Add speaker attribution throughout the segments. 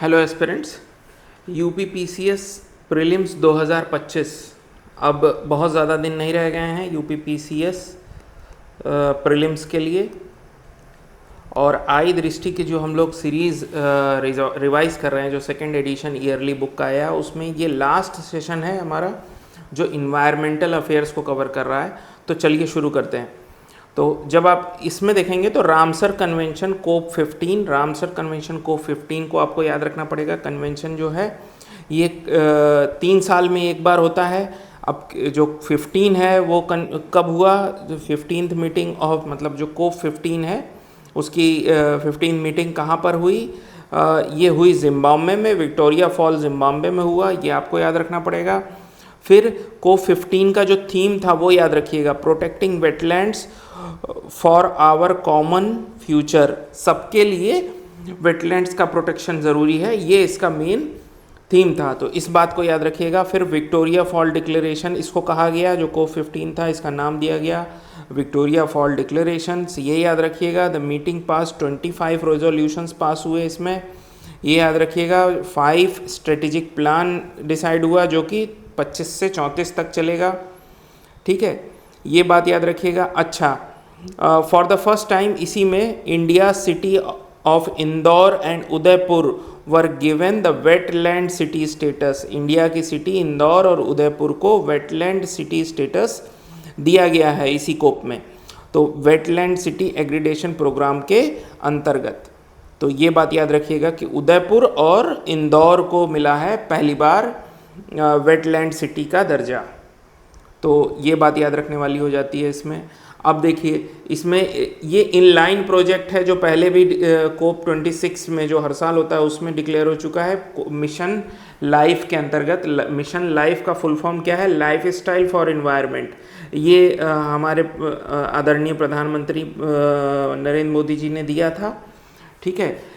Speaker 1: Hello aspirants, UPPCS prelims 2025 अब बहुत ज़्यादा दिन नहीं रह गए हैं यूपीपीसीएस प्रीलिम्स के लिए। और आई दृष्टि की जो हम लोग सीरीज़ रिवाइज़ कर रहे हैं, जो सेकंड एडिशन ईयरली बुक का आया, उसमें ये लास्ट सेशन है हमारा जो इन्वायरमेंटल अफेयर्स को कवर कर रहा है। तो चलिए शुरू करते हैं। तो जब आप इसमें देखेंगे तो रामसर कन्वेंशन कोप 15, रामसर कन्वेंशन कोप 15 को आपको याद रखना पड़ेगा। कन्वेंशन जो है ये 3 साल में एक बार होता है। अब जो 15 है वो कब हुआ, जो 15th मीटिंग ऑफ मतलब जो कोप 15 है उसकी 15 मीटिंग कहाँ पर हुई, ये हुई जिम्बाब्वे में, विक्टोरिया फॉल जिम्बाब्वे में हुआ, ये आपको याद रखना पड़ेगा। फिर कोप 15 का जो थीम था वो याद रखिएगा, protecting wetlands for our common future, सबके लिए वेटलैंड्स का प्रोटेक्शन ज़रूरी है, ये इसका मेन थीम था। तो इस बात को याद रखिएगा। फिर विक्टोरिया फॉल डिक्लेरेशन इसको कहा गया, जो कोप 15 था इसका नाम दिया गया विक्टोरिया फॉल डिक्लेरेशन, ये याद रखिएगा। द मीटिंग पास 25 रेजोल्यूशंस पास हुए इसमें, ये याद रखिएगा। 5 स्ट्रेटेजिक प्लान डिसाइड हुआ जो कि 25 से 34 तक चलेगा, ठीक है, ये बात याद रखिएगा। अच्छा, फॉर द फर्स्ट टाइम इसी में India city of Indore and Udaipur were given the wetland city status, India की सिटी इंदौर और उदयपुर को वेटलैंड सिटी स्टेटस दिया गया है इसी कोप में, तो वेटलैंड सिटी एग्रीडेशन प्रोग्राम के अंतर्गत। तो ये बात याद रखिएगा कि उदयपुर और इंदौर को मिला है पहली बार वेटलैंड सिटी का दर्जा, तो ये बात याद रखने वाली हो जाती है इसमें। अब देखिए इसमें ये इनलाइन प्रोजेक्ट है जो पहले भी कोप 26 में जो हर साल होता है उसमें डिक्लेयर हो चुका है मिशन लाइफ के अंतर्गत। मिशन लाइफ का फुल फॉर्म क्या है, लाइफ स्टाइल फॉर एनवायरनमेंट। ये हमारे आदरणीय प्रधानमंत्री नरेंद्र मोदी जी ने दिया था, ठीक है।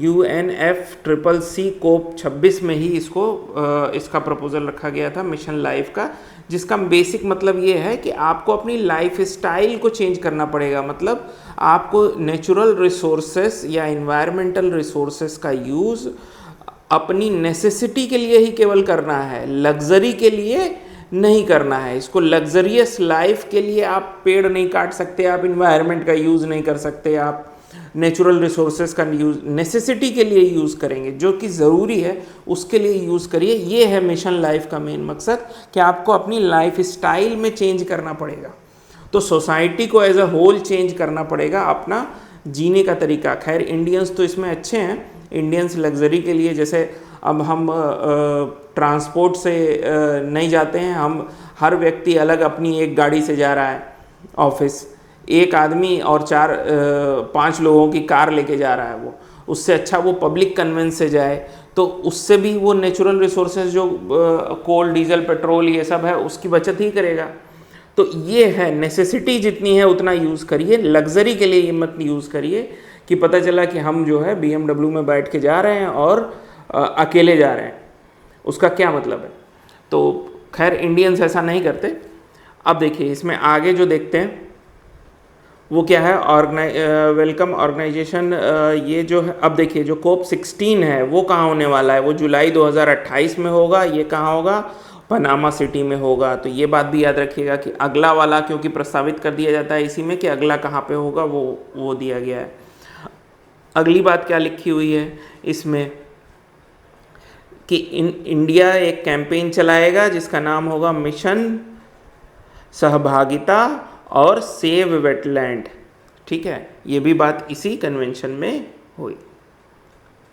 Speaker 1: UNFCCC कोप 26 में ही इसका प्रपोजल रखा गया था मिशन लाइफ का, जिसका बेसिक मतलब ये है कि आपको अपनी लाइफ स्टाइल को चेंज करना पड़ेगा। मतलब आपको नेचुरल रिसोर्सेस या इन्वायरमेंटल रिसोर्सेस का यूज़ अपनी नेसेसिटी के लिए ही केवल करना है, लग्जरी के लिए नहीं करना है। इसको लग्जरियस लाइफ के लिए आप पेड़ नहीं काट सकते, आप इन्वायरमेंट का यूज़ नहीं कर सकते, आप नेचुरल रिसोर्सेज का यूज़ नेसेसिटी के लिए यूज़ करेंगे, जो कि ज़रूरी है उसके लिए यूज़ करिए। ये है मिशन लाइफ का मेन मकसद कि आपको अपनी लाइफ स्टाइल में चेंज करना पड़ेगा। तो सोसाइटी को एज अ होल चेंज करना पड़ेगा, अपना जीने का तरीका। खैर इंडियंस तो इसमें अच्छे हैं, इंडियंस लग्जरी के लिए, जैसे अब हम ट्रांसपोर्ट से नहीं जाते हैं, हम हर व्यक्ति अलग अपनी एक गाड़ी से जा रहा है ऑफिस, एक आदमी और 4-5 लोगों की कार लेके जा रहा है, वो उससे अच्छा वो पब्लिक कन्वेंस से जाए, तो उससे भी वो नेचुरल रिसोर्सेज जो कोल डीजल पेट्रोल ये सब है उसकी बचत ही करेगा। तो ये है नेसेसिटी जितनी है उतना यूज़ करिए, लग्जरी के लिए ये मत यूज़ करिए कि पता चला कि हम जो है BMW में बैठ के जा रहे हैं और अकेले जा रहे हैं, उसका क्या मतलब है। तो खैर इंडियंस ऐसा नहीं करते। अब देखिए इसमें आगे जो देखते हैं वो क्या है, वेलकम ऑर्गेनाइजेशन। ये जो है, अब देखिए जो कोप 16 है वो कहाँ होने वाला है, वो जुलाई 2028 में होगा। ये कहाँ होगा, पनामा सिटी में होगा। तो ये बात भी याद रखिएगा कि अगला वाला क्योंकि प्रस्तावित कर दिया जाता है इसी में कि अगला कहाँ पे होगा वो दिया गया है। अगली बात क्या लिखी हुई है इसमें कि इंडिया एक कैंपेन चलाएगा जिसका नाम होगा मिशन सहभागिता और सेव वेटलैंड, ठीक है। ये भी बात इसी कन्वेंशन में हुई।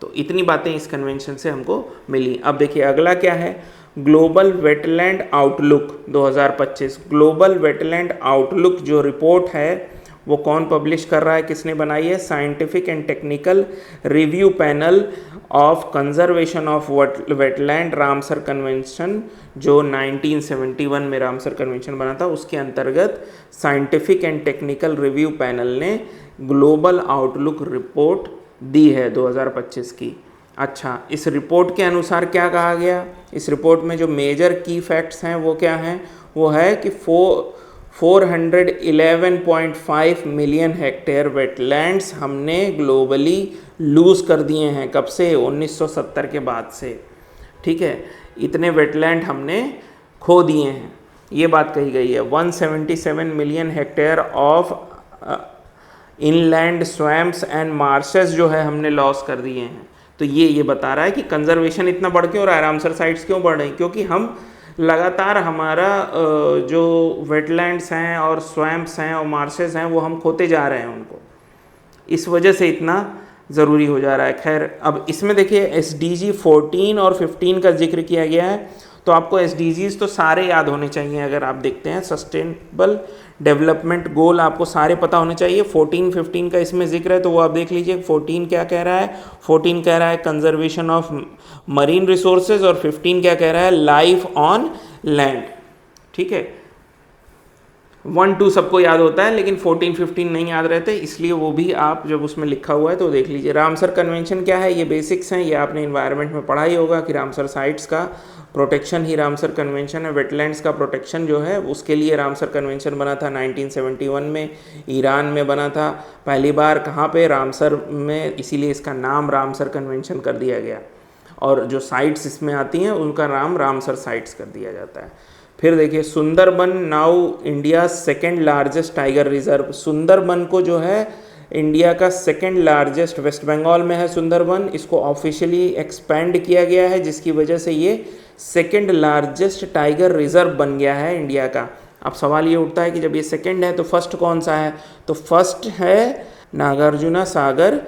Speaker 1: तो इतनी बातें इस कन्वेंशन से हमको मिली। अब देखिए अगला क्या है, global wetland outlook 2025। Global wetland outlook जो रिपोर्ट है वो कौन पब्लिश कर रहा है, किसने बनाई है, scientific and technical review panel of conservation of wetland Ramsar convention, जो 1971 में रामसर कन्वेंशन बना था, उसके अंतर्गत scientific and technical review panel ने ग्लोबल आउटलुक रिपोर्ट दी है 2025 की। अच्छा, इस रिपोर्ट के अनुसार क्या कहा गया, इस रिपोर्ट में जो मेजर की फैक्ट्स हैं वो क्या हैं, वो है कि 411.5 मिलियन हेक्टेयर वेटलैंड्स हमने ग्लोबली लूज़ कर दिए हैं। कब से? 1970 के बाद से। ठीक है, इतने वेटलैंड हमने खो दिए हैं, ये बात कही गई है। 177 million hectare of inland swamps and marches जो है हमने लॉस कर दिए हैं। तो ये बता रहा है कि कंजर्वेशन इतना बढ़ क्यों रहा है, रामसर साइट्स क्यों बढ़ रही हैं? क्योंकि हम लगातार हमारा जो वेटलैंड्स हैं और स्वैम्प्स हैं और मार्शेस हैं वो हम खोते जा रहे हैं उनको, इस वजह से इतना ज़रूरी हो जा रहा है। खैर, अब इसमें देखिए SDG 14 और 15 का जिक्र किया गया है। तो आपको SDGs तो सारे याद होने चाहिए। अगर आप देखते हैं सस्टेनेबल डेवलपमेंट गोल आपको सारे पता होने चाहिए। 14, 15 का इसमें जिक्र है तो वो आप देख लीजिए। 14 क्या कह रहा है? 14 कह रहा है कंजर्वेशन ऑफ मरीन रिसोर्सेज, और 15 क्या कह रहा है? Life on land. ठीक है, 1, 2 सबको याद होता है, लेकिन 14, 15 नहीं याद रहते, इसलिए वो भी आप जब उसमें लिखा हुआ है तो देख लीजिए। रामसर कन्वेंशन क्या है? ये बेसिक्स हैं, ये आपने इन्वायरमेंट में पढ़ा ही होगा कि रामसर साइट्स का प्रोटेक्शन ही रामसर कन्वेंशन है। वेटलैंड्स का प्रोटेक्शन जो है उसके लिए रामसर कन्वेंशन बना था 1971 में, ईरान में बना था पहली बार। कहाँ पे? रामसर में, इसीलिए इसका नाम रामसर कन्वेंशन कर दिया गया, और जो साइट्स इसमें आती हैं उनका नाम रामसर साइट्स कर दिया जाता है। फिर देखिए Sundarban now India second largest tiger reserve. Sundarban को जो है इंडिया का सेकेंड लार्जेस्ट, वेस्ट बंगाल में है सुंदरबन, इसको ऑफिशियली एक्सपेंड किया गया है, जिसकी वजह से ये सेकेंड लार्जेस्ट टाइगर रिजर्व बन गया है इंडिया का। अब सवाल ये उठता है कि जब ये सेकेंड है तो फर्स्ट कौन सा है? तो फर्स्ट है नागार्जुना सागर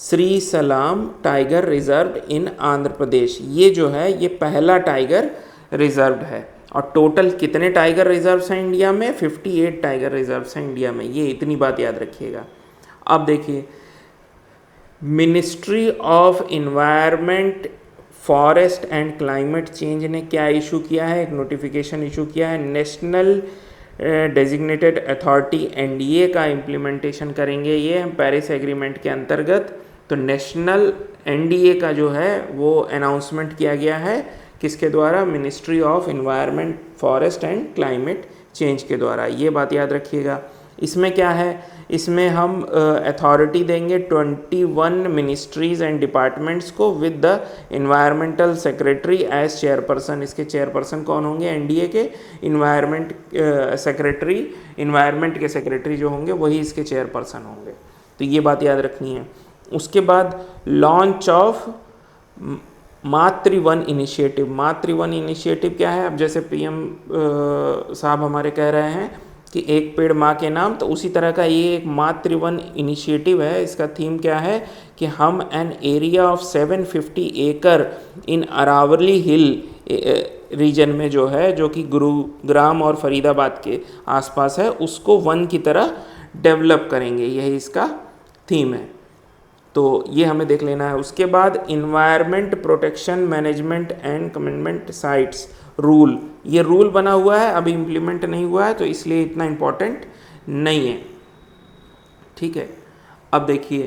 Speaker 1: श्री सलाम tiger reserve in Andhra Pradesh. ये जो है ये पहला टाइगर रिजर्व है। और टोटल कितने टाइगर रिजर्व्स हैं इंडिया में? 58 टाइगर रिजर्व्स हैं इंडिया में, ये इतनी बात याद रखिएगा। अब देखिए, ministry of environment, forest and climate change ने क्या इशू किया है? एक नोटिफिकेशन इशू किया है। नेशनल डेजिग्नेटेड अथॉरिटी NDA का इम्प्लीमेंटेशन करेंगे ये हम पेरिस एग्रीमेंट के अंतर्गत। तो नेशनल NDA का जो है वो अनाउंसमेंट किया गया है, किसके द्वारा? Ministry of environment, forest and climate change के द्वारा। ये बात याद रखिएगा। इसमें क्या है? इसमें हम अथॉरिटी देंगे 21 मिनिस्ट्रीज़ एंड डिपार्टमेंट्स को with the environmental secretary as chairperson. इसके चेयरपर्सन कौन होंगे? NDA के इन्वायरमेंट सेक्रेटरी, इन्वायरमेंट के सेक्रेटरी जो होंगे वही इसके चेयरपर्सन होंगे। तो ये बात याद रखनी है। उसके बाद लॉन्च ऑफ मातृवन इनिशिएटिव। मातृवन इनिशिएटिव क्या है? अब जैसे PM साहब हमारे कह रहे हैं कि एक पेड़ माँ के नाम, तो उसी तरह का ये एक मातृवन इनिशिएटिव है। इसका थीम क्या है कि हम एन एरिया ऑफ 750 एकड़ इन अरावली हिल रीजन में जो है, जो कि गुरुग्राम और फरीदाबाद के आसपास है, उसको वन की तरह डेवलप करेंगे। यही इसका थीम है। तो ये हमें देख लेना है। उसके बाद environment protection management and commitment sites rule, ये रूल बना हुआ है, अभी इम्प्लीमेंट नहीं हुआ है, तो इसलिए इतना इम्पोर्टेंट नहीं है। ठीक है, अब देखिए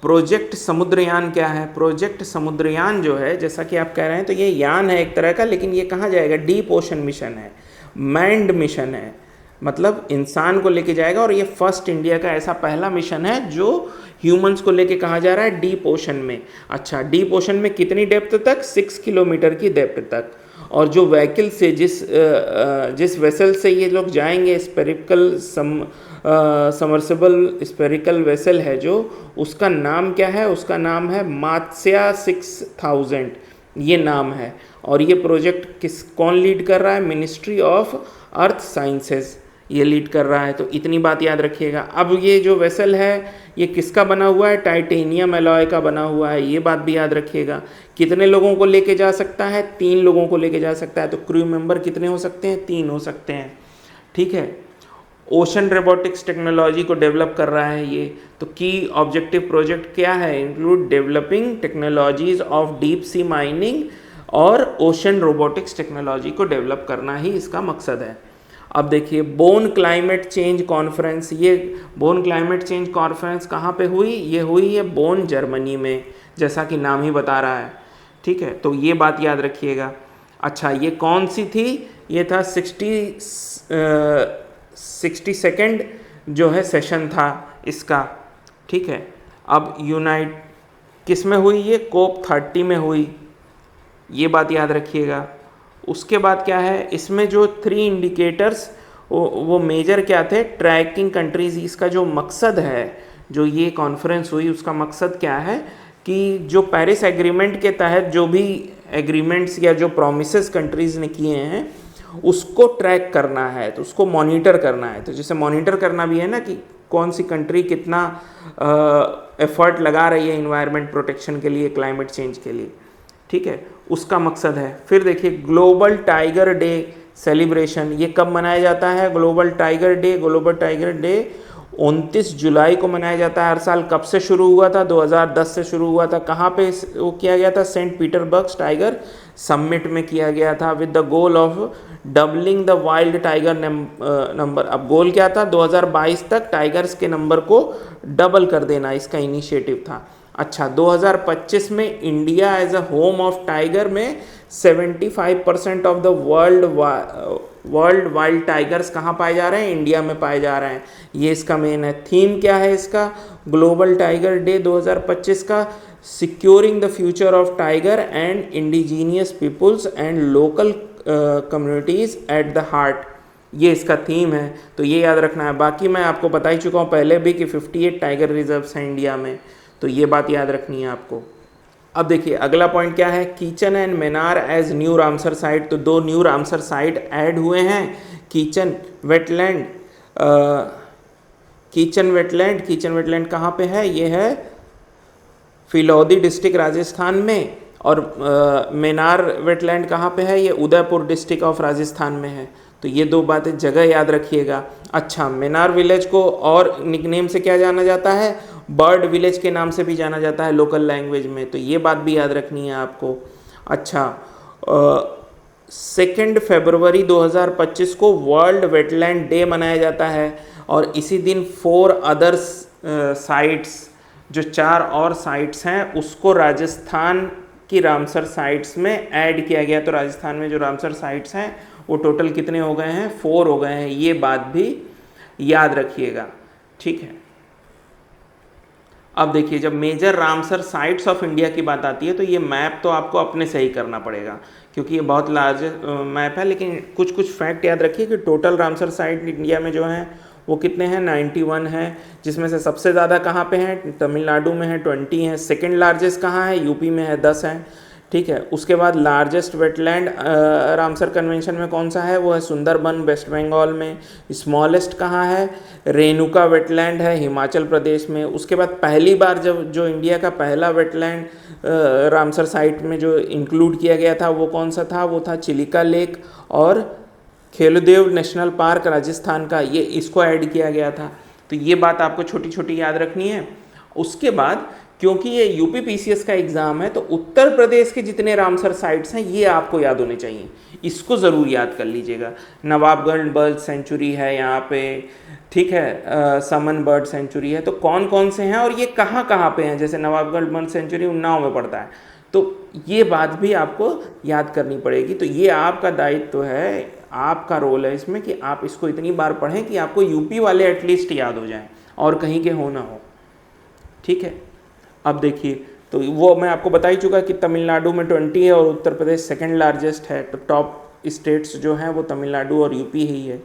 Speaker 1: प्रोजेक्ट समुद्रयान क्या है? प्रोजेक्ट समुद्रयान जो है, जैसा कि आप कह रहे हैं, तो ये यान है एक तरह का, लेकिन ये कहाँ जाएगा? डीप ओशन मिशन है, मैन्ड मिशन है, मतलब इंसान को लेके जाएगा। और ये फर्स्ट इंडिया का ऐसा पहला मिशन है जो ह्यूमंस को लेके कहाँ जा रहा है? डीप ओशन में। अच्छा, डीप ओशन में कितनी डेप्थ तक? 6 किलोमीटर की डेप्थ तक। और जो व्हीकल से जिस वेसल से ये लोग जाएंगे, स्पेरिकल समर्सिबल स्पेरिकल वेसल है जो, उसका नाम क्या है? उसका नाम है मात्स्या 6000, ये नाम है। और ये प्रोजेक्ट कौन लीड कर रहा है? मिनिस्ट्री ऑफ अर्थ साइंसेज ये लीड कर रहा है। तो इतनी बात याद रखिएगा। अब ये जो वेसल है ये किसका बना हुआ है? टाइटेनियम एलॉय का बना हुआ है, ये बात भी याद रखिएगा। कितने लोगों को लेके जा सकता है? 3 लोगों को लेके जा सकता है। तो क्रू मेंबर कितने हो सकते हैं? 3 हो सकते हैं। ठीक है, ओशन रोबोटिक्स टेक्नोलॉजी को डेवलप कर रहा है ये। तो की ऑब्जेक्टिव प्रोजेक्ट क्या है? Include developing technologies of deep sea mining और ओशन रोबोटिक्स टेक्नोलॉजी को डेवलप करना ही इसका मकसद है। अब देखिए बोन क्लाइमेट चेंज कॉन्फ्रेंस, ये बोन क्लाइमेट चेंज कॉन्फ्रेंस कहाँ पे हुई? ये हुई है बोन, जर्मनी में, जैसा कि नाम ही बता रहा है। ठीक है, तो ये बात याद रखिएगा। अच्छा, ये कौन सी थी? ये था 62nd जो है सेशन था इसका, ठीक है। अब यूनाइट किस में हुई, ये कोप 30 में हुई, ये बात याद रखिएगा। उसके बाद क्या है, इसमें जो 3 इंडिकेटर्स वो मेजर क्या थे, ट्रैकिंग कंट्रीज। इसका जो मकसद है, जो ये कॉन्फ्रेंस हुई उसका मकसद क्या है कि जो पेरिस एग्रीमेंट के तहत जो भी एग्रीमेंट्स या जो प्रोमिसेस कंट्रीज़ ने किए हैं उसको ट्रैक करना है, तो उसको मॉनिटर करना है। तो जैसे मॉनिटर करना भी है ना कि कौन सी कंट्री कितना एफर्ट लगा रही है इन्वायरमेंट प्रोटेक्शन के लिए, क्लाइमेट चेंज के लिए, ठीक है, उसका मकसद है। फिर देखिए ग्लोबल टाइगर डे सेलिब्रेशन, ये कब मनाया जाता है global tiger day? Global tiger day 29 जुलाई को मनाया जाता है हर साल। कब से शुरू हुआ था? 2010 से शुरू हुआ था। कहाँ पे वो किया गया था? सेंट पीटर्सबर्ग टाइगर समिट में किया गया था, with the goal of doubling the wild tiger number. अब गोल क्या था? 2022 तक टाइगर्स के नंबर को डबल कर देना, इसका इनिशिएटिव था। अच्छा, 2025 में India as a home of tiger में 75% of the world wild tigers कहाँ पाए जा रहे हैं? इंडिया में पाए जा रहे हैं। ये इसका मेन है। थीम क्या है इसका ग्लोबल टाइगर डे 2025 का? Securing the future of tiger and indigenous peoples and local communities at the heart, ये इसका थीम है। तो ये याद रखना है। बाकी मैं आपको बता ही चुका हूँ पहले भी कि 58 टाइगर रिजर्व्स हैं इंडिया में, तो ये बात याद रखनी है आपको। अब देखिए अगला पॉइंट क्या है, Khichan and Menar as new Ramsar site. तो 2 न्यू रामसर साइट ऐड हुए हैं। कीचन वेटलैंड, कीचन वेटलैंड कहाँ पे है? ये है फिलौदी डिस्ट्रिक्ट राजस्थान में। और मेनार वेटलैंड कहाँ पे है? ये उदयपुर डिस्ट्रिक्ट ऑफ राजस्थान में है। तो ये 2 बातें जगह याद रखिएगा। अच्छा, मेनार विलेज को और निकनेम से क्या जाना जाता है? बर्ड विलेज के नाम से भी जाना जाता है लोकल लैंग्वेज में, तो ये बात भी याद रखनी है आपको। अच्छा, 2 फरवरी 2025 को वर्ल्ड वेटलैंड डे मनाया जाता है। और इसी दिन 4 अदर्स साइट्स, जो 4 और साइट्स हैं, उसको राजस्थान की रामसर साइट्स में ऐड किया गया। तो राजस्थान में जो रामसर साइट्स हैं वो टोटल कितने हो गए हैं? 4 हो गए हैं। ये बात भी याद रखिएगा, ठीक है। अब देखिए जब major Ramsar sites of India की बात आती है तो ये मैप तो आपको अपने से ही करना पड़ेगा क्योंकि ये बहुत लार्ज मैप है। लेकिन कुछ कुछ फैक्ट याद रखिए कि टोटल रामसर साइट इंडिया में जो हैं वो कितने हैं? 91 हैं, जिसमें से सबसे ज़्यादा कहाँ पे हैं? तमिलनाडु में है, 20 हैं। सेकेंड लार्जेस्ट कहाँ है? यूपी में है, 10 हैं, ठीक है। उसके बाद लार्जेस्ट वेटलैंड रामसर कन्वेंशन में कौन सा है? वो है सुंदरबन, वेस्ट बंगाल में। स्मॉलेस्ट कहाँ है? रेणुका वेटलैंड है, हिमाचल प्रदेश में। उसके बाद पहली बार जब जो इंडिया का पहला वेटलैंड रामसर साइट में जो इंक्लूड किया गया था वो कौन सा था? वो था चिलिका लेक और खेलदेव नेशनल पार्क राजस्थान का, ये इसको ऐड किया गया था। तो ये बात आपको छोटी छोटी याद रखनी है। उसके बाद क्योंकि ये यूपी पीसीएस का एग्ज़ाम है तो उत्तर प्रदेश के जितने रामसर साइट्स हैं ये आपको याद होने चाहिए, इसको ज़रूर याद कर लीजिएगा। नवाबगढ़ बर्ड सेंचुरी है यहाँ पे, ठीक है, समन बर्ड सेंचुरी है। तो कौन कौन से हैं और ये कहाँ कहाँ पे हैं? जैसे नवाबगढ़ बर्ड सेंचुरी उन्नाव में पड़ता है, तो ये बात भी आपको याद करनी पड़ेगी। तो ये आपका दायित्व है, आपका रोल है इसमें कि आप इसको इतनी बार पढ़ें कि आपको यूपी वाले एटलीस्ट याद हो जाएं और कहीं के हो ना हो, ठीक है। अब देखिए तो वो मैं आपको बता ही चुका कि तमिलनाडु में 20 है और उत्तर प्रदेश सेकंड लार्जेस्ट है। तो टॉप स्टेट्स जो हैं वो तमिलनाडु और यूपी ही है।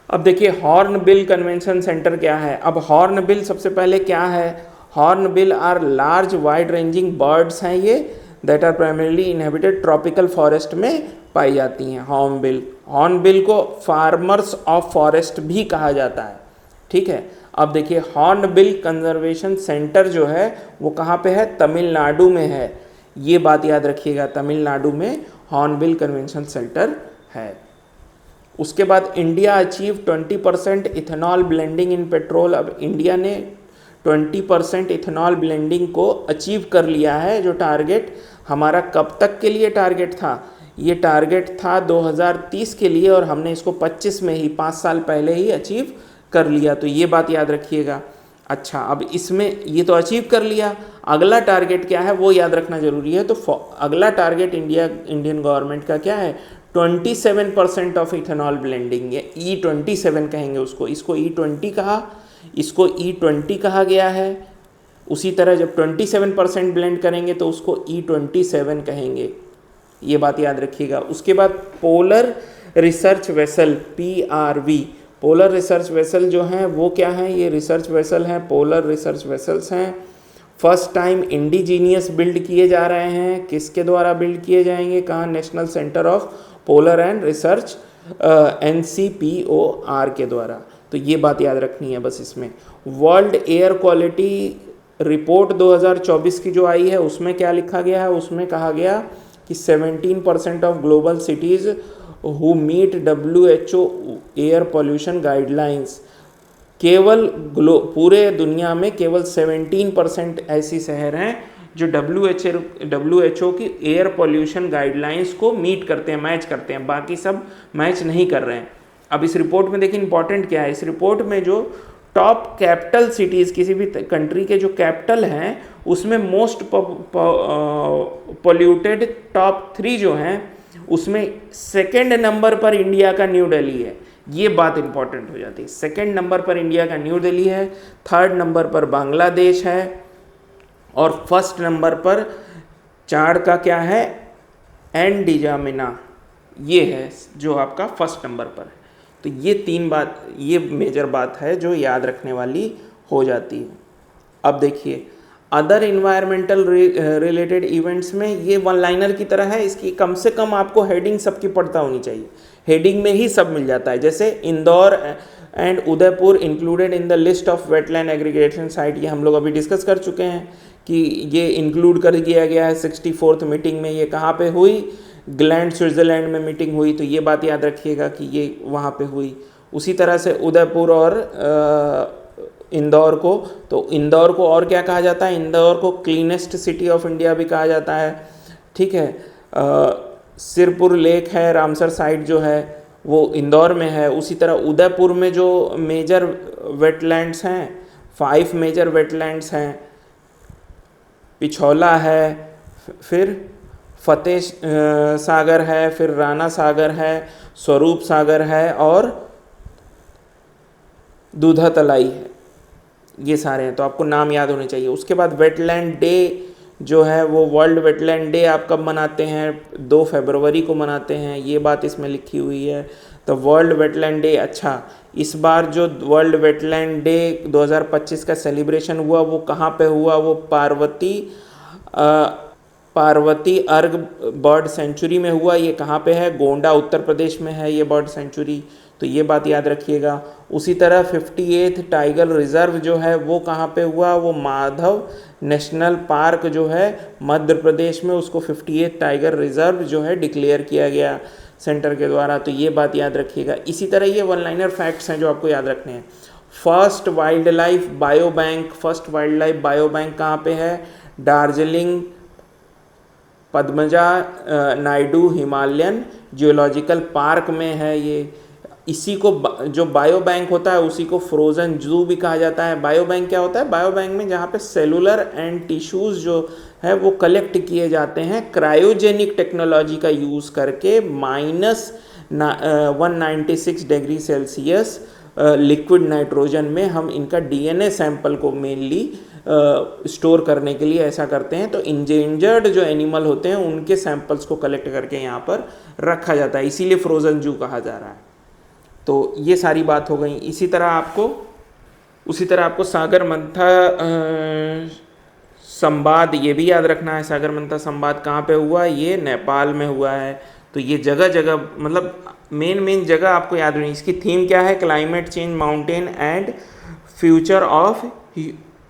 Speaker 1: अब देखिए हॉर्नबिल कन्वेंशन सेंटर क्या है। अब हॉर्नबिल सबसे पहले क्या है? Hornbill are large wide ranging birds हैं ये, that are primarily inhabited tropical forest में पाई जाती हैं। हॉर्नबिल को फार्मर्स ऑफ फॉरेस्ट भी कहा जाता है, ठीक है। अब देखिए हॉर्नबिल कंजर्वेशन सेंटर जो है वो कहाँ पे है? तमिलनाडु में है। ये बात याद रखिएगा, तमिलनाडु में हॉर्नबिल कन्वेंशन सेंटर है। उसके बाद India achieve 20% ethanol blending in petrol. अब इंडिया ने 20% इथेनॉल ब्लेंडिंग को अचीव कर लिया है। जो टारगेट हमारा कब तक के लिए टारगेट था? ये टारगेट था 2030 के लिए और हमने इसको 25 में ही 5 साल पहले ही अचीव कर लिया। तो ये बात याद रखिएगा। अच्छा, अब इसमें ये तो अचीव कर लिया, अगला टारगेट क्या है वो याद रखना जरूरी है। तो अगला टारगेट इंडियन गवर्नमेंट का क्या है? 27% ऑफ इथेनॉल ब्लेंडिंग, ये E27 कहेंगे उसको, इसको E20 कहा, इसको E20 कहा गया है। उसी तरह जब 27% ब्लेंड करेंगे तो उसको E27 कहेंगे, ये बात याद रखिएगा। उसके बाद polar research vessel PRV, polar research vessel जो हैं वो क्या हैं, ये रिसर्च वेसल हैं, पोलर रिसर्च वेसल्स हैं। फर्स्ट टाइम इंडिजीनियस बिल्ड किए जा रहे हैं, किसके द्वारा बिल्ड किए जाएंगे, कहाँ, national centre of polar and research NCPOR के द्वारा। तो ये बात याद रखनी है बस इसमें। वर्ल्ड एयर क्वालिटी रिपोर्ट 2024 की जो आई है उसमें क्या लिखा गया है, उसमें कहा गया कि 17% of global cities who meet WHO air pollution guidelines, केवल पूरे दुनिया में केवल 17% ऐसी शहर हैं जो WHO की एयर पोल्यूशन गाइडलाइंस को मीट करते हैं, मैच करते हैं, बाकी सब मैच नहीं कर रहे हैं। अब इस रिपोर्ट में देखिए इंपॉर्टेंट क्या है, इस रिपोर्ट में जो टॉप कैपिटल सिटीज़, किसी भी कंट्री के जो कैपिटल हैं उसमें मोस्ट पोल्यूटेड टॉप 3 जो हैं उसमें सेकंड नंबर पर इंडिया का न्यू दिल्ली है। ये बात इंपॉर्टेंट हो जाती है, सेकंड नंबर पर इंडिया का न्यू दिल्ली है, थर्ड नंबर पर बांग्लादेश है, और फर्स्ट नंबर पर चार का क्या है, एंडीजामिना, ये है जो आपका फर्स्ट नंबर पर है। तो ये 3 बात, ये मेजर बात है जो याद रखने वाली हो जाती है। अब देखिए अदर इन्वायरमेंटल रिलेटेड इवेंट्स में ये वन लाइनर की तरह है, इसकी कम से कम आपको हेडिंग सबकी पढ़ता होनी चाहिए, हेडिंग में ही सब मिल जाता है। जैसे Indore and Udaipur included in the list of wetland aggregation site, ये हम लोग अभी डिस्कस कर चुके हैं कि ये इंक्लूड कर दिया गया है 64th मीटिंग में। ये कहाँ पे हुई, ग्लैंड स्विट्ज़रलैंड में मीटिंग हुई, तो ये बात याद रखिएगा कि ये वहाँ पे हुई। उसी तरह से उदयपुर और इंदौर को, तो इंदौर को और क्या कहा जाता है, इंदौर को क्लीनेस्ट सिटी ऑफ इंडिया भी कहा जाता है, ठीक है। सिरपुर लेक है, रामसर साइट जो है वो इंदौर में है। उसी तरह उदयपुर में जो मेजर वेटलैंड्स हैं, 5 मेजर वेटलैंड्स हैं, पिछौला है, फिर फतेह सागर है, फिर राणा सागर है, स्वरूप सागर है और दूधा तलाई है, ये सारे हैं, तो आपको नाम याद होने चाहिए। उसके बाद वेटलैंड डे जो है वो वर्ल्ड वेटलैंड डे आप कब मनाते हैं, 2 फरवरी को मनाते हैं, ये बात इसमें लिखी हुई है। तो वर्ल्ड वेटलैंड डे, अच्छा इस बार जो वर्ल्ड वेटलैंड डे 2025 का सेलिब्रेशन हुआ वो कहाँ पे हुआ, वो पार्वती अर्ग बर्ड सेंचुरी में हुआ। ये कहाँ पे है, गोंडा उत्तर प्रदेश में है ये बर्ड सेंचुरी, तो ये बात याद रखिएगा। उसी तरह 58th टाइगर रिजर्व जो है वो कहाँ पे हुआ, वो माधव नेशनल पार्क जो है मध्य प्रदेश में, उसको 58th टाइगर रिजर्व जो है डिक्लेयर किया गया सेंटर के द्वारा, तो ये बात याद रखिएगा। इसी तरह ये वन लाइनर फैक्ट्स हैं जो आपको याद रखने हैं। First wild life bio bank, first wild life bio bank कहाँ पे है, Darjeeling Padmaja Naidu Himalayan geological park में है ये। इसी को जो बायो बैंक होता है उसी को फ्रोज़न जू भी कहा जाता है। बायो बैंक क्या होता है, बायो बैंक में जहाँ पे सेलुलर एंड टिश्यूज़ जो है वो कलेक्ट किए जाते हैं क्रायोजेनिक टेक्नोलॉजी का यूज़ करके, -196 डिग्री सेल्सियस लिक्विड नाइट्रोजन में हम इनका DNA सैंपल को मेनली स्टोर करने के लिए ऐसा करते हैं। तो इंडेंजर्ड जो एनिमल होते हैं उनके सैंपल्स को कलेक्ट करके यहाँ पर रखा जाता है, इसीलिए फ्रोज़न जू कहा जा रहा है। तो ये सारी बात हो गई। उसी तरह आपको सागर मंथा संवाद ये भी याद रखना है। सागर मंथा संवाद कहाँ पे हुआ, ये नेपाल में हुआ है। तो ये जगह जगह मतलब मेन जगह आपको याद रखनी। इसकी थीम क्या है, climate change, mountain and future of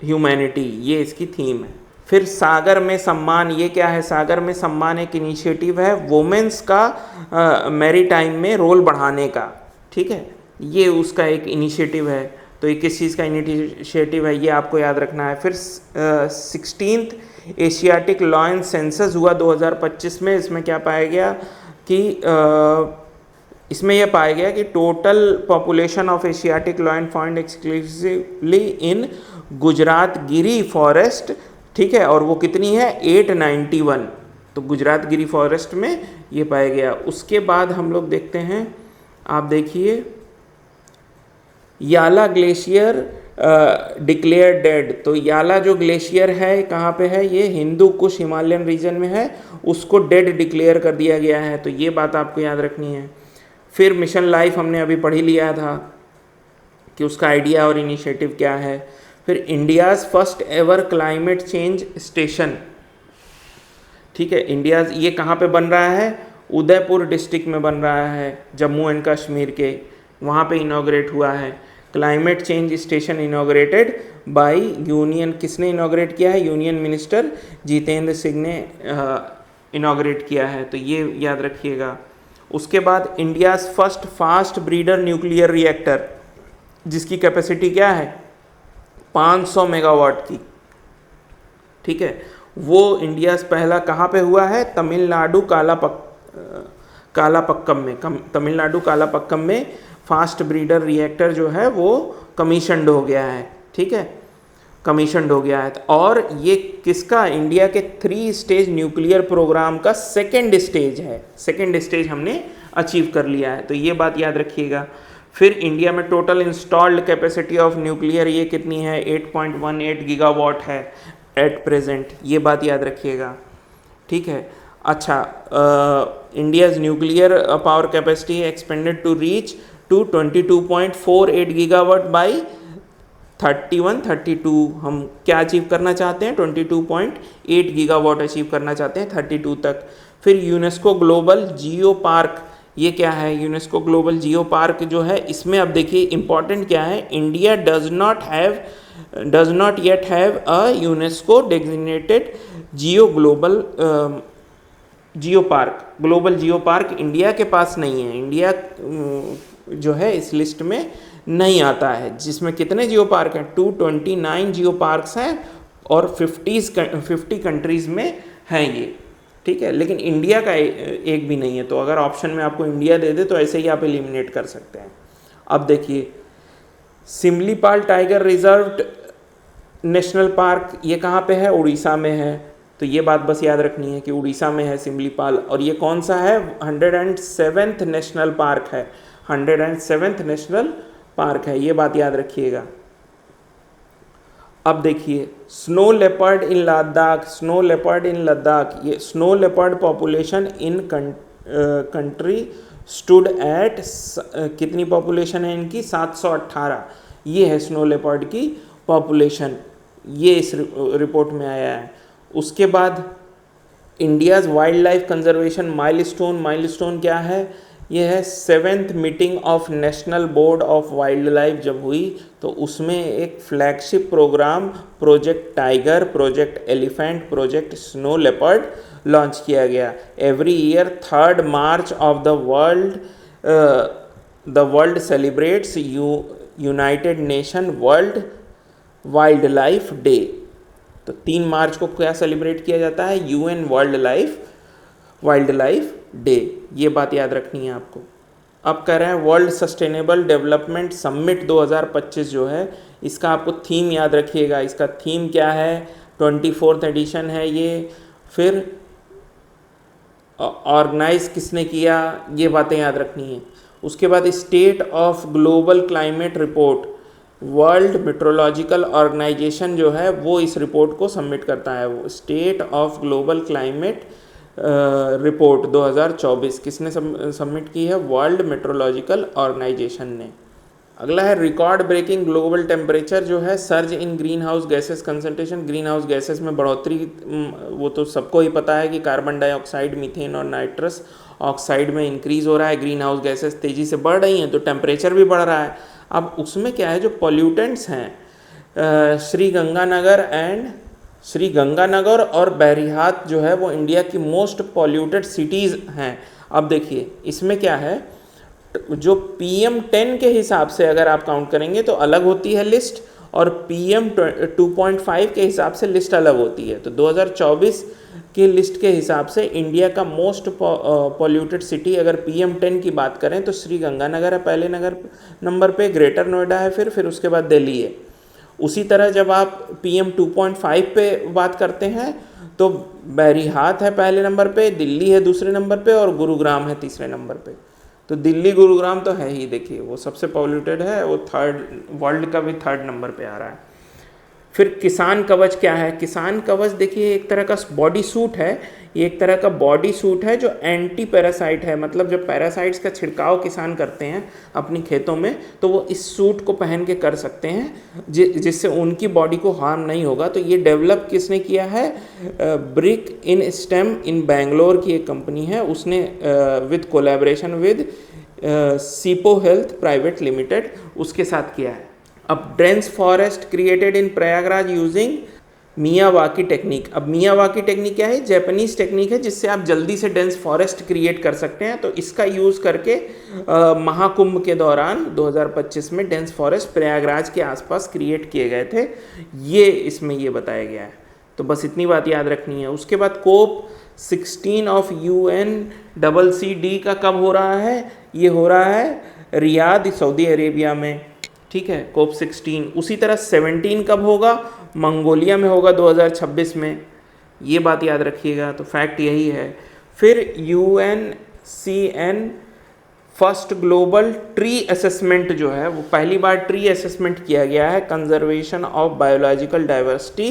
Speaker 1: humanity, ये इसकी थीम है। फिर सागर में सम्मान, ये क्या है, सागर में सम्मान एक इनिशिएटिव है वुमेन्स का मैरीटाइम में रोल बढ़ाने का, ठीक है, ये उसका एक इनिशिएटिव है। तो ये किस चीज़ का इनिशिएटिव है ये आपको याद रखना है। फिर 16th एशियाटिक लॉयन सेंसस हुआ 2025 में। इसमें क्या पाया गया कि इसमें यह पाया गया कि total population of Asiatic lion found exclusively in Gujarat Giri forest, ठीक है, और वो कितनी है 891, तो गुजरात गिरी फॉरेस्ट में ये पाया गया। उसके बाद हम लोग देखते हैं, आप देखिए, याला ग्लेशियर डिक्लेयर डेड। तो याला जो ग्लेशियर है कहाँ पे है, ये हिंदू कुश हिमालयन रीजन में है, उसको डेड डिक्लेयर कर दिया गया है। तो ये बात आपको याद रखनी है। फिर मिशन लाइफ हमने अभी पढ़ ही लिया था कि उसका आइडिया और इनिशिएटिव क्या है। फिर India's first ever climate change station, ठीक है, इंडिया ये कहाँ पे बन रहा है, उदयपुर डिस्ट्रिक्ट में बन रहा है, जम्मू एंड कश्मीर के, वहाँ पे इनॉग्रेट हुआ है। Climate change station inaugurated by union, किसने इनॉग्रेट किया है, यूनियन मिनिस्टर जितेंद्र सिंह ने इनॉग्रेट किया है। तो ये याद रखिएगा। उसके बाद India's first fast breeder nuclear reactor, जिसकी कैपेसिटी क्या है, 500 मेगावाट की, ठीक है, वो इंडिया पहला कहाँ पे हुआ है, तमिलनाडु कालापक्कम में, तमिलनाडु कालापक्कम में फास्ट ब्रीडर रिएक्टर जो है वो कमीशन्ड हो गया है, ठीक है, कमीशन्ड हो गया है। और ये किसका, इंडिया के 3 स्टेज न्यूक्लियर प्रोग्राम का सेकेंड स्टेज है, सेकेंड स्टेज हमने अचीव कर लिया है। तो ये बात याद रखिएगा। फिर इंडिया में total installed capacity of nuclear ये कितनी है, 8.18 गीगावाट है एट प्रेजेंट, ये बात याद रखिएगा, ठीक है। अच्छा, India's nuclear power capacity expanded to reach to 22.48 gigawatt by 31-32। हम क्या अचीव करना चाहते हैं, 22.8 गीगावाट अचीव करना चाहते हैं 32 तक। फिर यूनेस्को ग्लोबल जियो पार्क, ये क्या है, यूनेस्को ग्लोबल जियो पार्क जो है, इसमें अब देखिए इंपॉर्टेंट क्या है, India does not yet have a UNESCO designated Jio global geo park, global geo park India के पास नहीं है। इंडिया जो है इस लिस्ट में नहीं आता है, जिसमें कितने जियो पार्क हैं, 229 जियो पार्क्स हैं और 50 कंट्रीज़ में हैं ये, ठीक है। लेकिन इंडिया का एक भी नहीं है। तो अगर ऑप्शन में आपको इंडिया दे दे तो ऐसे ही आप एलिमिनेट कर सकते हैं। अब देखिए, Similipal tiger reserve national park, ये कहाँ पे है, उड़ीसा में है। तो ये बात बस याद रखनी है कि उड़ीसा में है सिमलीपाल। और ये कौन सा है, 107th नेशनल पार्क है, 107th नेशनल पार्क है, ये बात याद रखिएगा। अब देखिए, स्नो लेपर्ड इन लद्दाख, स्नो लेपर्ड इन लद्दाख, ये snow leopard population in country stood at, कितनी पॉपुलेशन है इनकी, 718, ये है स्नो लेपर्ड की पॉपुलेशन, ये इस रिपोर्ट में आया है। उसके बाद India's wildlife conservation milestone, milestone क्या है, ये है 7th meeting of National Board of Wildlife जब हुई, तो उसमें एक flagship programme Project Tiger, Project Elephant, Project Snow Leopard launch किया गया। Every year 3rd March of the world celebrates United Nation World Wildlife Day. तो 3 मार्च को क्या सेलिब्रेट किया जाता है, UN वाइल्ड लाइफ डे, ये बात याद रखनी है आपको। अब कह रहे हैं वर्ल्ड सस्टेनेबल डेवलपमेंट समिट 2025 जो है, इसका आपको थीम याद रखिएगा। इसका थीम क्या है, 24th एडिशन है ये। फिर ऑर्गेनाइज किसने किया, ये बातें याद रखनी है। उसके बाद state of global climate report, world meteorological organisation जो है वो इस रिपोर्ट को सबमिट करता है। वो state of global climate report 2024 किसने सबमिट की है, वर्ल्ड मेट्रोलॉजिकल ऑर्गेनाइजेशन ने। अगला है रिकॉर्ड ब्रेकिंग ग्लोबल टेम्परेचर जो है, सर्ज इन green house gases concentration, green house gases में बढ़ोतरी, वो तो सबको ही पता है कि कार्बन डाइऑक्साइड, मीथेन और नाइट्रस ऑक्साइड में इंक्रीज़ हो रहा है, ग्रीन हाउस गैसेस तेज़ी से बढ़ रही हैं तो टेम्परेचर भी बढ़ रहा है। अब उसमें क्या है, जो पॉल्यूटेंट्स हैं, श्री गंगानगर और बहरीहाट जो है वो इंडिया की मोस्ट पॉल्यूटेड सिटीज़ हैं। अब देखिए इसमें क्या है, जो PM10 के हिसाब से अगर आप काउंट करेंगे तो अलग होती है लिस्ट, और PM2.5 के हिसाब से लिस्ट अलग होती है। तो 2024 की लिस्ट के हिसाब से इंडिया का मोस्ट पॉल्यूटेड सिटी अगर PM10 की बात करें तो श्री गंगानगर है पहले नंबर पे, ग्रेटर नोएडा है, फिर उसके बाद दिल्ली है। उसी तरह जब आप PM2.5 पे बात करते हैं तो बैरीहाट है पहले नंबर पे, दिल्ली है दूसरे नंबर पे और गुरुग्राम है तीसरे नंबर पे। तो दिल्ली गुरुग्राम तो है ही, देखिए वो सबसे पॉल्यूटेड है, वो थर्ड, वर्ल्ड का भी थर्ड नंबर पे आ रहा है। फिर किसान कवच क्या है? किसान कवच देखिए एक तरह का बॉडी सूट है, ये एक तरह का बॉडी सूट है जो एंटी पैरासाइट है, मतलब जब पैरासाइट्स का छिड़काव किसान करते हैं अपनी खेतों में तो वो इस सूट को पहन के कर सकते हैं जिससे उनकी बॉडी को हार्म नहीं होगा। तो ये डेवलप किसने किया है? Brick in stem in Bangalore की एक कंपनी है, उसने विद कोलैबोरेशन विद सीपो हेल्थ प्राइवेट लिमिटेड उसके साथ किया है। अब dense forest created in Prayagraj using Miyawaki technique. अब मियावाकी टेक्निक क्या है? जापानीज टेक्निक है जिससे आप जल्दी से डेंस फॉरेस्ट क्रिएट कर सकते हैं। तो इसका यूज़ करके महाकुंभ के दौरान 2025 में डेंस फॉरेस्ट प्रयागराज के आसपास क्रिएट किए गए थे, ये इसमें ये बताया गया है। तो बस इतनी बात याद रखनी है। उसके बाद कोप 16 ऑफ UNCCD का कब हो रहा है? ये हो रहा है रियाद सऊदी अरेबिया में, ठीक है, कोप 16। उसी तरह 17 कब होगा? मंगोलिया में होगा 2026 में, ये बात याद रखिएगा। तो फैक्ट यही है। फिर UNCN first global tree assessment जो है वो पहली बार ट्री असेसमेंट किया गया है conservation of biological diversity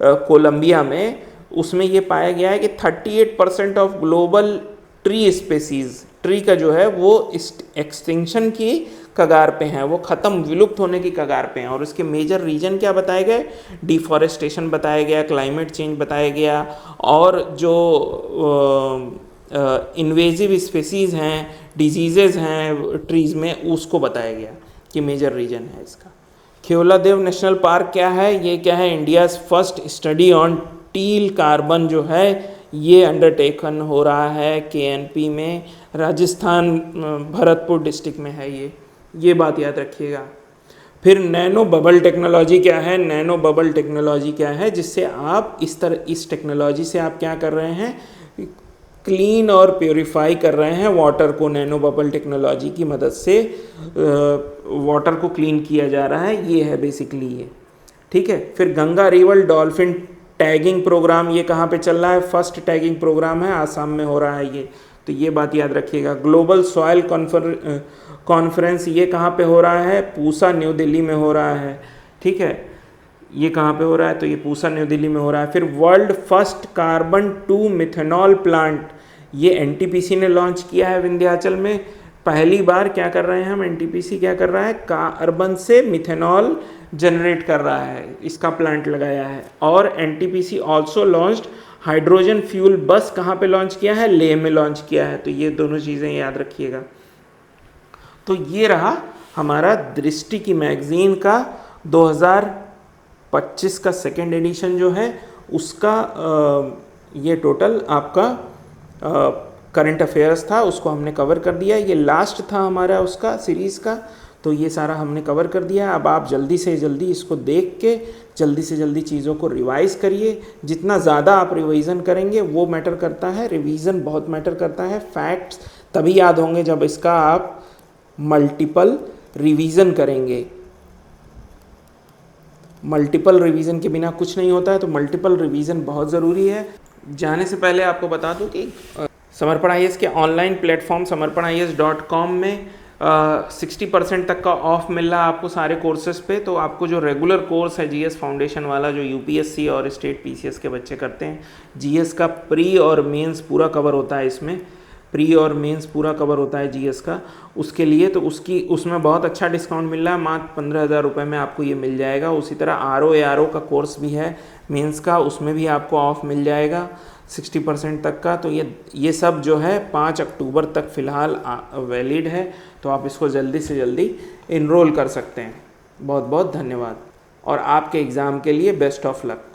Speaker 1: Colombia में। उसमें ये पाया गया है कि 38% of global tree species, tree का जो है वो एक्सटिंक्शन की कगार पे हैं, वो ख़त्म विलुप्त होने की कगार पे हैं। और उसके मेजर रीजन क्या बताए गए? डिफॉरेस्टेशन बताया गया, क्लाइमेट चेंज बताया गया, और जो इन्वेजिव स्पेसीज़ हैं, डिजीज़ेज़ हैं ट्रीज़ में, उसको बताया गया कि मेजर रीजन है इसका। खेवलादेव नेशनल पार्क क्या है? ये क्या है? India's first study on teal carbon जो है ये अंडरटेकन हो रहा है KNP में, राजस्थान भरतपुर डिस्ट्रिक्ट में है ये बात याद रखिएगा। फिर नैनो बबल टेक्नोलॉजी क्या है? नैनो बबल टेक्नोलॉजी क्या है? जिससे आप इस टेक्नोलॉजी से आप क्या कर रहे हैं? क्लीन और प्योरीफाई कर रहे हैं वाटर को। नैनो बबल टेक्नोलॉजी की मदद से वाटर को क्लीन किया जा रहा है, ये है बेसिकली ये, ठीक है। फिर Ganga river dolphin tagging program, ये कहाँ पे चल रहा है? फर्स्ट टैगिंग प्रोग्राम है, आसाम में हो रहा है ये, तो ये बात याद रखिएगा। ग्लोबल सॉइल कॉन्फ्रेंस ये कहाँ पे हो रहा है? पूसा न्यू दिल्ली में हो रहा है, ठीक है। ये कहाँ पे हो रहा है? तो ये पूसा न्यू दिल्ली में हो रहा है। फिर world first carbon to methanol plant, ये NTPC ने लॉन्च किया है विंध्याचल में। पहली बार क्या कर रहे हैं हम? NTPC क्या कर रहा है? कार्बन से मिथेनॉल जनरेट कर रहा है, इसका प्लांट लगाया है। और NTPC also launched hydrogen fuel बस, कहाँ पे लॉन्च किया है? लेह में लॉन्च किया है। तो ये दोनों चीज़ें याद रखिएगा। तो ये रहा हमारा दृष्टि की मैगज़ीन का 2025 का सेकेंड एडिशन जो है उसका ये टोटल आपका करंट अफेयर्स था, उसको हमने कवर कर दिया। ये लास्ट था हमारा उसका सीरीज़ का, तो ये सारा हमने कवर कर दिया। अब आप जल्दी से जल्दी इसको देख के जल्दी से जल्दी चीज़ों को रिवाइज़ करिए। जितना ज़्यादा आप रिवीजन करेंगे वो मैटर करता है, रिवीजन बहुत मैटर करता है। फैक्ट्स तभी याद होंगे जब इसका आप मल्टीपल रिवीजन करेंगे। मल्टीपल रिवीजन के बिना कुछ नहीं होता है, तो मल्टीपल रिवीजन बहुत ज़रूरी है। जाने से पहले आपको बता दूं कि समर्पण IAS के ऑनलाइन प्लेटफॉर्म samarpanias.com में 60% तक का ऑफ मिल रहा है आपको सारे कोर्सेज पे। तो आपको जो रेगुलर कोर्स है GS फाउंडेशन वाला, जो UPSC और स्टेट PCS के बच्चे करते हैं, GS का प्री और मेंस पूरा कवर होता है इसमें, प्री और मेंस पूरा कवर होता है GS का, उसके लिए तो उसमें बहुत अच्छा डिस्काउंट मिल रहा है। मात्र 15,000 रुपये में आपको ये मिल जाएगा। उसी तरह RO का कोर्स भी है मेंस का, उसमें भी आपको ऑफ मिल जाएगा 60% तक का। तो ये सब जो है 5 अक्टूबर तक फ़िलहाल वैलिड है, तो आप इसको जल्दी से जल्दी इनरोल कर सकते हैं। बहुत बहुत धन्यवाद और आपके एग्ज़ाम के लिए बेस्ट ऑफ लक।